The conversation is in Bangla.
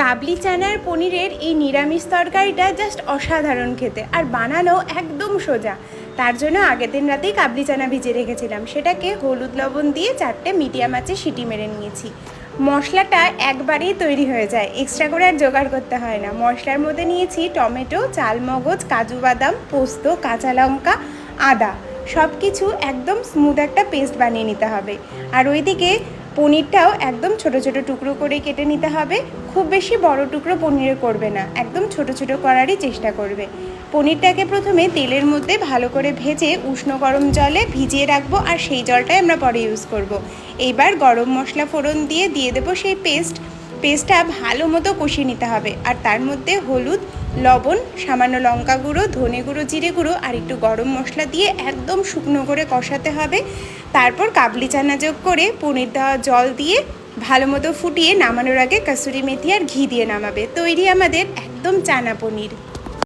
কাবলি চানার পনিরের এই নিরামিষ তরকারিটা জাস্ট অসাধারণ খেতে, আর বানানো একদম সোজা। তার জন্য আগের দিন রাতেই কাবলি চানা ভিজিয়ে রেখেছিলাম, সেটাকে হলুদ লবণ দিয়ে 4টে মিডিয়াম আঁচে সিটি মেরে নিয়েছি। মশলাটা একবারেই তৈরি হয়ে যায়, এক্সট্রা করে আর জোগাড় করতে হয় না। মশলার মধ্যে নিয়েছি টমেটো, চালমগজ, কাজু বাদাম, পোস্ত, কাঁচা লঙ্কা, আদা, সব কিছু একদম স্মুথ একটা পেস্ট বানিয়ে নিতে হবে। আর ওইদিকে পনিরটাও একদম ছোট ছোট টুকরো করে কেটে নিতে হবে। খুব বেশি বড় টুকরো পনিরে করবে না, একদম ছোট ছোট করারই চেষ্টা করবে। পনিরটাকে প্রথমে তেলের মধ্যে ভালো করে ভেজে উষ্ণ গরম জলে ভিজিয়ে রাখবো, আর সেই জলটাই আমরা পরে ইউজ করব। এইবার গরম মশলা ফোড়ন দিয়ে দেবো সেই পেস্টটা ভালো মতো কষিয়ে নিতে হবে। আর তার মধ্যে হলুদ, লবণ, সামান্য লঙ্কা গুঁড়ো, ধনে গুঁড়ো, জিরে গুঁড়ো আর একটু গরম মশলা দিয়ে একদম শুকনো করে কষাতে হবে। তারপর কাবলি চানা যোগ করে পনির দেওয়া জল দিয়ে ভালো মতো ফুটিয়ে নামানোর আগে কসুরি মেথি আর ঘি দিয়ে নামাবে। তৈরি আমাদের একদম চানা পনির।